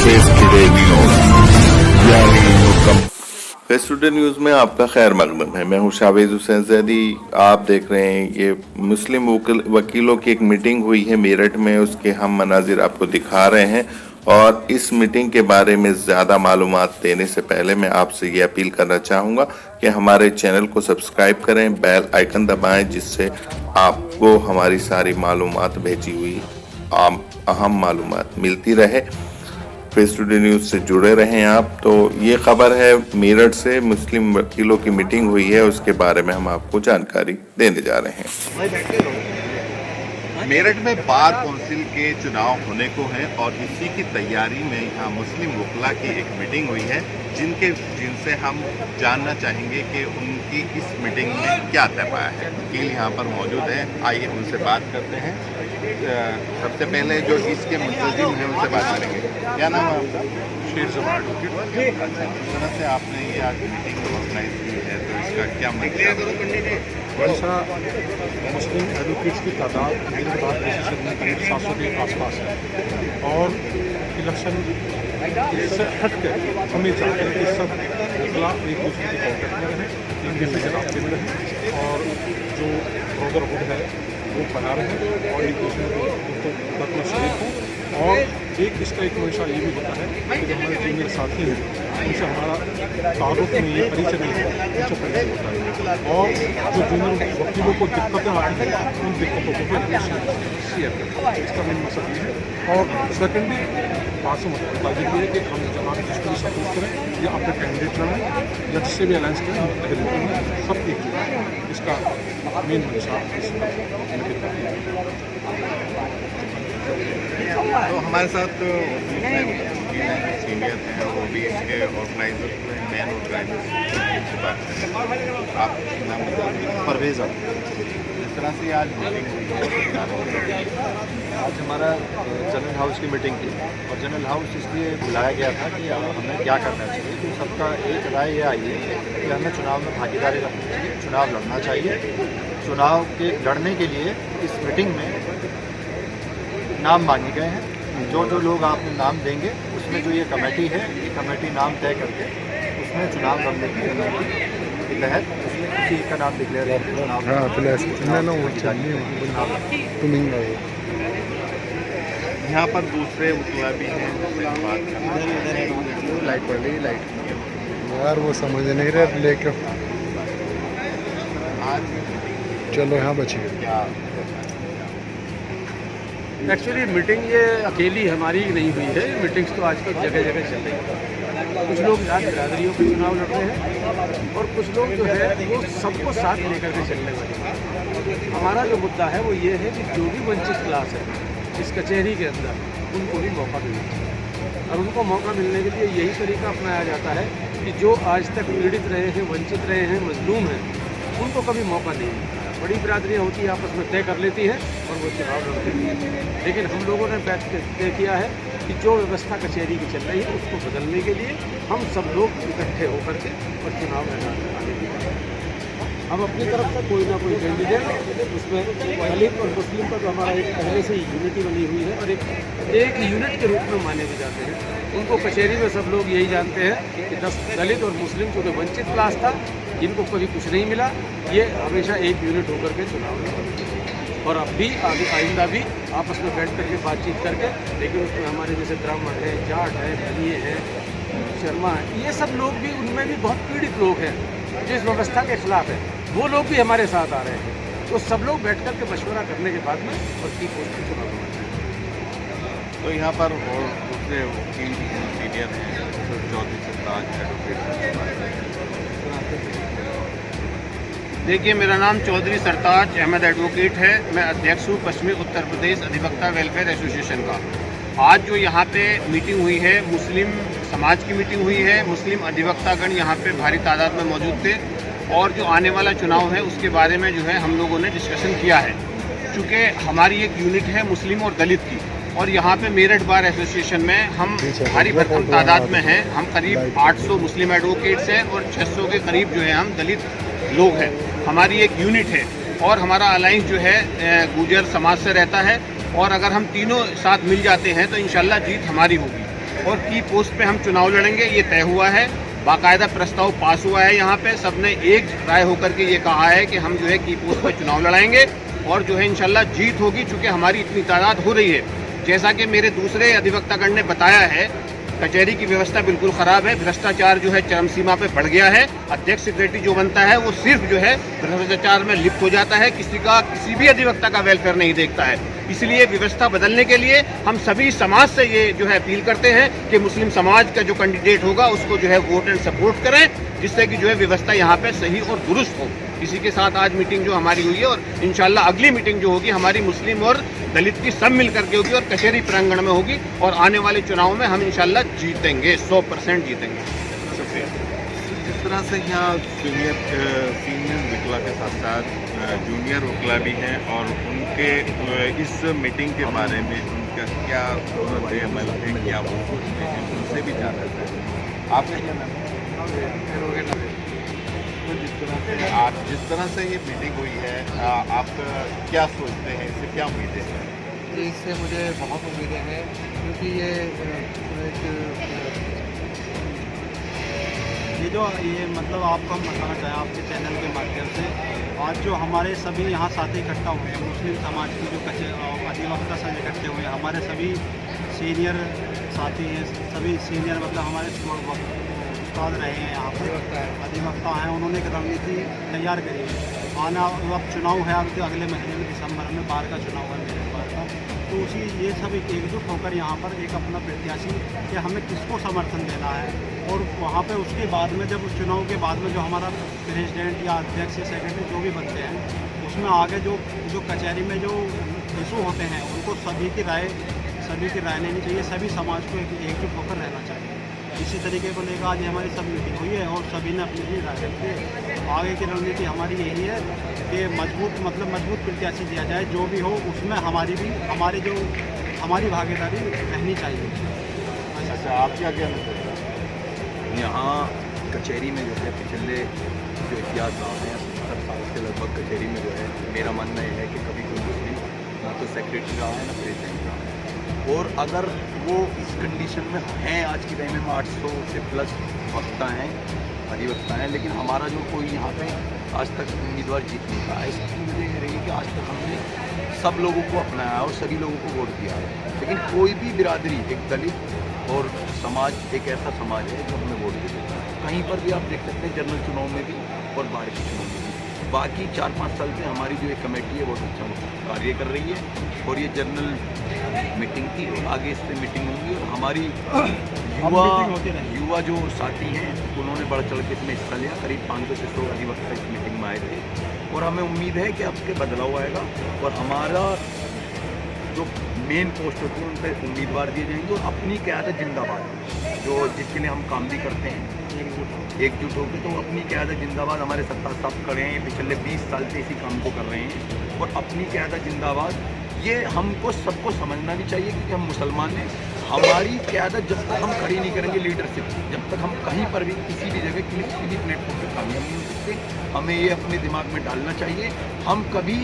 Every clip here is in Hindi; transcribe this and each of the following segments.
Face today news face today news में आपका खैर मकदम है। मैं हूं शावेज हुसैन जैदी। आप देख रहे हैं ये मुस्लिम वकीलों की एक मीटिंग हुई है मेरठ में, उसके हम मनाजिर आपको दिखा रहे हैं। और इस मीटिंग के बारे में ज़्यादा मालूमात देने से पहले मैं आपसे ये अपील करना चाहूँगा कि हमारे चैनल को सब्सक्राइब करें, बेल आइकन दबाएं, जिससे आपको हमारी सारी मालूमात भेजी हुई अहम मालूमात मिलती रहे। फेस टुडे न्यूज से जुड़े रहें आप। तो ये खबर है मेरठ से, मुस्लिम वकीलों की मीटिंग हुई है, उसके बारे में हम आपको जानकारी देने जा रहे हैं। मेरठ में बार काउंसिल के चुनाव होने को हैं और इसी की तैयारी में यहाँ मुस्लिम वकला की एक मीटिंग हुई है, जिनसे हम जानना चाहेंगे कि उनकी इस मीटिंग में क्या तय पाया है। वकील यहाँ पर मौजूद हैं, आइए उनसे बात करते हैं। सबसे पहले जो इसके मुंतजिम हैं उनसे बात करेंगे। क्या नाम है आपका? शेर जमान। अच्छा, किस तरह से आपने ये आज मीटिंग ऑर्गेनाइज की है, तो इसका क्या मतलब? ऐसा मुस्लिम एडवोकेट्स की तादाद मेरे बाद में करीब 700 के आसपास है और इलेक्शन से हट के हम ये चाहते हैं कि सब वकला एक दूसरे के कॉन्टेक्ट में रहें, एक दूसरे के रास्ते में रहें और जो ब्रदरहुड है वो बना रहे और एक दूसरे को मदद में शरीक हों। और इसका एक हमेशा ये भी होता है कि जो हमारे जूनियर साथी हैं उनसे हमारा तारुफ नहीं है, परिचय नहीं है, उनसे परिचय होता है और जो जूनियर वकीलों को दिक्कतें आती हैं उन दिक्कतों को भी शेयर करते हैं। इसका मेन मकसद ये है। और सेकेंडली बात से मुताबिक ये है कि हम जहाँ भी जिसको भी सपोर्ट करें या अपने कैंडिडेट लड़ें या जिससे भी अलायंस करें, मुतहद सब एक है। इसका मेन मंशा तो हमारे साथ सीनियर हैं, वो भी इसके ऑर्गेनाइजर मेन ऑर्गेनाइजर से बात करें। आप नाम बताइए। परवेज। जिस तरह से आज मीटिंग हुई है, आज हमारा जनरल हाउस की मीटिंग थी और जनरल हाउस इसलिए बुलाया गया था कि हमें क्या करना चाहिए। तो सबका एक राय ये आई है कि हमें चुनाव में भागीदारी रखनी चाहिए, चुनाव लड़ना चाहिए। चुनाव के लड़ने के लिए इस मीटिंग में नाम मांगे गए हैं। जो जो लोग आपने नाम देंगे उसमें जो ये कमेटी है, ये कमेटी नाम तय करके उसमें चुनाव लड़ने के तहत उसमें किसी का नाम डिक्लेयर करके चुनाव यहाँ पर दूसरे वकला भी हैं जिनसे हम बात करें। लाइट पड़ रही, लाइट यार वो समझ नहीं रहे लेकर आज चलो यहाँ बचिए। क्या एक्चुअली मीटिंग ये अकेली हमारी नहीं हुई है, मीटिंग्स तो आजकल जगह जगह चल रही है। कुछ लोग जात बिरादरियों के चुनाव लड़ रहे हैं और कुछ लोग जो है वो सबको साथ लेकर के चलने वाले हैं। हमारा जो मुद्दा है वो ये है कि जो भी वंचित क्लास है इस कचहरी के अंदर उनको भी मौका मिलना चाहिए। और उनको मौका मिलने के लिए यही तरीका अपनाया जाता है कि जो आज तक पीड़ित रहे हैं, वंचित रहे हैं, मजलूम हैं, उनको कभी मौका नहीं मिलता। बड़ी बिरादरियाँ होती हैं, आपस में तय कर लेती हैं और वो चुनाव लड़ती हैं। लेकिन हम लोगों ने बैठ के तय किया है कि जो व्यवस्था कचहरी की चल रही है उसको बदलने के लिए हम सब लोग इकट्ठे होकर के और चुनाव मैदान में आने के हम अपनी तरफ से कोई ना कोई कैंडिडेट उसमें दलित और मुस्लिम का जो हमारा एक पहले से ही यूनिटी बनी हुई है और एक यूनिट के रूप में माने भी जाते हैं। उनको कचहरी में सब लोग यही जानते हैं कि दलित और मुस्लिम जो वंचित क्लास था, जिनको कभी कुछ नहीं मिला, ये हमेशा एक यूनिट होकर के चुनाव लड़ते और अब भी आगे आइंदा भी आपस में बैठ करके बातचीत करके। लेकिन उसमें हमारे जैसे ब्राह्मण है, जाट है, बनिए हैं, शर्मा है, ये सब लोग भी, उनमें भी बहुत पीड़ित लोग हैं जो इस व्यवस्था के खिलाफ है, वो लोग भी हमारे साथ आ रहे हैं। तो सब लोग बैठ कर के मशवरा करने के बाद में और की पोस्ट पर चुनाव होना चाहिए। तो यहाँ पर और दूसरे वकील भी हैं, सीनियर हैं, चौधरी सरताज एडवोकेट। देखिए, मेरा नाम चौधरी सरताज अहमद एडवोकेट है। मैं अध्यक्ष हूँ पश्चिमी उत्तर प्रदेश अधिवक्ता वेलफेयर एसोसिएशन का। आज जो यहाँ पे मीटिंग हुई है, मुस्लिम समाज की मीटिंग हुई है। मुस्लिम अधिवक्तागण यहाँ पे भारी तादाद में मौजूद थे और जो आने वाला चुनाव है उसके बारे में जो है हम लोगों ने डिस्कशन किया है। चूँकि हमारी एक यूनिट है मुस्लिम और दलित की, और यहाँ पे मेरठ बार एसोसिएशन में हम भारी भरकम तादाद में हैं। हम करीब 800 मुस्लिम एडवोकेट्स हैं और 600 के करीब जो है हम दलित लोग हैं। हमारी एक यूनिट है और हमारा अलायंस जो है गुर्जर समाज से रहता है और अगर हम तीनों साथ मिल जाते हैं तो इंशाल्लाह जीत हमारी होगी। और की पोस्ट पे हम चुनाव लड़ेंगे, ये तय हुआ है। बाकायदा प्रस्ताव पास हुआ है। यहाँ पे सबने एक राय होकर के ये कहा है कि हम जो है की पोस्ट पे चुनाव लड़ाएंगे और जो है इंशाल्लाह जीत होगी, चूँकि हमारी इतनी तादाद हो रही है। जैसा कि मेरे दूसरे अधिवक्तागण ने बताया है, कचहरी की व्यवस्था बिल्कुल ख़राब है, भ्रष्टाचार जो है चरम सीमा पे बढ़ गया है। अध्यक्ष सेक्रेटरी जो बनता है वो सिर्फ जो है भ्रष्टाचार में लिप्त हो जाता है, किसी भी अधिवक्ता का वेलफेयर नहीं देखता है। इसलिए व्यवस्था बदलने के लिए हम सभी समाज से ये जो है अपील करते हैं कि मुस्लिम समाज का जो कैंडिडेट होगा उसको जो है वोट एंड सपोर्ट करें, जिससे कि जो है व्यवस्था यहाँ पे सही और दुरुस्त हो। इसी के साथ आज मीटिंग जो हमारी हुई है और इंशाल्लाह अगली मीटिंग जो होगी हमारी मुस्लिम और दलित की सब मिल करके होगी और कचहरी प्रांगण में होगी और आने वाले चुनाव में हम इंशाल्लाह जीतेंगे, 100% जीतेंगे। शुक्रिया। जिस तरह से यहाँ सीनियर वकीला के साथ साथ जूनियर वकीला भी हैं और उनके इस मीटिंग के बारे में उनका क्या अमल है, क्या वो सोचते हैं, उनसे भी जाना चाहिए। आपने आज जिस तरह से ये मीटिंग हुई है, आप क्या सोचते हैं, इससे क्या उम्मीदें हैं? इससे मुझे बहुत उम्मीदें हैं, क्योंकि ये मतलब आपको हम बताना चाहें आपके चैनल के माध्यम से, आज जो हमारे सभी यहाँ साथी इकट्ठा हुए हैं, मुस्लिम समाज की जो अधिवक्ता सब इकट्ठे हुए हैं, हमारे सभी सीनियर साथी हैं, सभी सीनियर मतलब हमारे उस्ताद रहे हैं यहाँ पे अधिवक्ता हैं, उन्होंने एक रणनीति तैयार करी है। आना अब चुनाव है, अब तो अगले महीने में दिसंबर में बाहर का चुनाव है मेरे बार का, तो उसी ये सब एकजुट होकर यहाँ पर एक अपना प्रत्याशी कि हमें किसको समर्थन देना है, और वहाँ पे उसके बाद में जब चुनाव के बाद में जो हमारा प्रेसिडेंट या अध्यक्ष या सेक्रेटरी जो भी बनते हैं, उसमें आगे जो कचहरी में जो इशू होते हैं उनको सभी की राय लेनी चाहिए, सभी समाज को एकजुट होकर रहना चाहिए। इसी तरीके को लेकर आज हमारी सब मीटिंग हुई है और सभी ने अपनी राय रखी है। आगे की रणनीति हमारी यही है कि मजबूत प्रत्याशी दिया जाए, जो भी हो उसमें हमारी भागीदारी रहनी चाहिए। अच्छा, आप क्या कहना चाहते हैं? यहाँ कचहरी में जो है पिछले जो इतिहास रहा है 70 साल से लगभग कचहरी में जो है, मेरा मानना यह है कि कभी कोई मुस्लिम ना तो सेक्रेटरी रहा है ना प्रेसिडेंट रहा है, और अगर वो इस कंडीशन में हैं आज के टाइम में 800 से प्लस वक्ता हैं, अधिवक्ता हैं, लेकिन हमारा जो कोई यहाँ पे आज तक उम्मीदवार जीत नहीं पाया। इसकी वजह ये रही कि आज तक हमने सब लोगों को अपनाया और सभी लोगों को वोट दिया है, लेकिन कोई भी बिरादरी, एक दलित और समाज एक ऐसा समाज है जो हमें वोट दे देता है। कहीं पर भी आप देख सकते हैं, जनरल चुनाव में भी और बाहर के चुनाव में भी। बाकी 4-5 साल से हमारी जो एक कमेटी है बहुत अच्छा कार्य कर रही है, और ये जनरल मीटिंग थी और आगे इससे मीटिंग होगी, और हमारी युवा जो साथी हैं उन्होंने बढ़ चढ़ के इसमें हिस्सा लिया। करीब 500 से 100 अधिवक्ता इस मीटिंग में आए थे, और हमें उम्मीद है कि अब के बदलाव आएगा और हमारा जो मेन पोस्ट होती है उन पर उम्मीदवार दिए जाएंगे, और अपनी क़यादत जिंदाबाद, जो जिसके लिए हम काम भी करते हैं एकजुट होकर, तो अपनी क़यादत जिंदाबाद। हमारे सत्ता साहब खड़े हैं, पिछले 20 साल से इसी काम को कर रहे हैं, और अपनी क़यादत जिंदाबाद ये हमको सबको समझना भी चाहिए, क्योंकि हम मुसलमान हैं। हमारी क़यादत जब तक हम खड़ी नहीं करेंगे लीडरशिप, जब तक हम कहीं पर भी किसी भी जगह किसी भी प्लेटफॉर्म पर कामयाब नहीं हो सकते। हमें ये अपने दिमाग में डालना चाहिए, हम कभी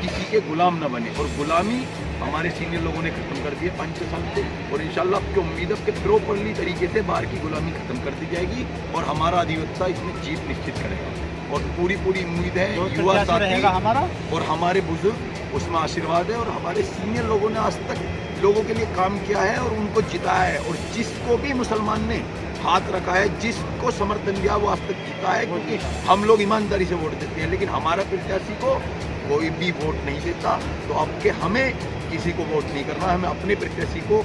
किसी के गुलाम न बने, और गुलामी हमारे सीनियर लोगों ने ख़त्म कर दी है 5-6 साल से, और इंशाल्लाह आपकी उम्मीद है कि प्रॉपरली तरीके से बाहर की गुलामी ख़त्म कर दी जाएगी और हमारा अधिवक्ता इसमें जीत निश्चित करेगा। और पूरी उम्मीद है युवा साथी हमारा और हमारे बुजुर्ग उसमें आशीर्वाद है, और हमारे सीनियर लोगों ने आज तक लोगों के लिए काम किया है और उनको जिताया है, और जिसको भी मुसलमान ने हाथ रखा है, जिसको समर्थन दिया वो आज तक जीता है, क्योंकि हम लोग ईमानदारी से वोट देते हैं, लेकिन हमारा प्रत्याशी को कोई भी वोट नहीं देता। तो अब के हमें किसी को वोट नहीं करना, हमें अपने प्रत्याशी को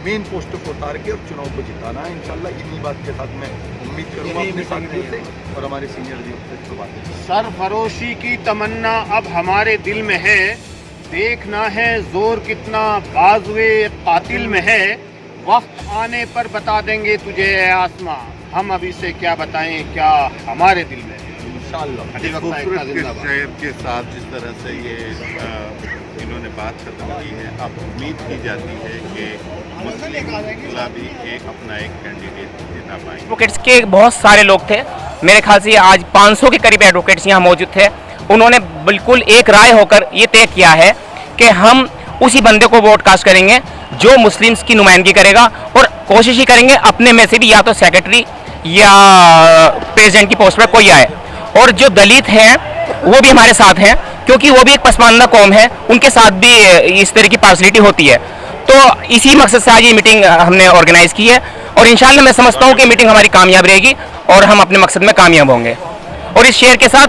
मेन पोस्ट को उतार के और चुनाव को जिताना है। इंशाल्लाह इन्हीं बात के साथ मैं उम्मीद करूँगा अपने साथियों से और हमारे सीनियर अधिवक्ता को बात। सरफरोशी की तमन्ना अब हमारे दिल में है, देखना है जोर कितना बाजुए कातिल में है, वक्त आने पर बता देंगे तुझे आसमां, हम अभी से क्या बताएं क्या हमारे दिल में है। इंशाअल्लाह शहर के साथ जिस तरह से ये इन्होंने बात खत्म की है, अब उम्मीद की जाती है कि मुस्लिम वकीला भी अपना एक कैंडिडेट जिता पाएंगे। एडवोकेट्स के बहुत सारे लोग थे, मेरे ख्याल से आज 500 के करीब एडवोकेट्स यहाँ मौजूद थे। उन्होंने बिल्कुल एक राय होकर ये तय किया है कि हम उसी बंदे को वोट कास्ट करेंगे जो मुस्लिम्स की नुमाइंदगी करेगा, और कोशिश ही करेंगे अपने में से भी या तो सेक्रेटरी या प्रेसिडेंट की पोस्ट पर कोई आए। और जो दलित हैं वो भी हमारे साथ हैं, क्योंकि वो भी एक पसमानदा कौम है, उनके साथ भी इस तरह की पार्शलिटी होती है। तो इसी मकसद से आज ये मीटिंग हमने ऑर्गेनाइज की है और इंशाल्लाह मैं समझता हूँ कि मीटिंग हमारी कामयाब रहेगी और हम अपने मकसद में कामयाब होंगे। और इस शेर के साथ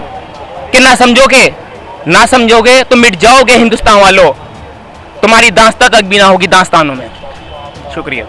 कि ना समझोगे तो मिट जाओगे हिंदुस्तान वालों, तुम्हारी दास्तां तक भी ना होगी दास्तानों में। शुक्रिया।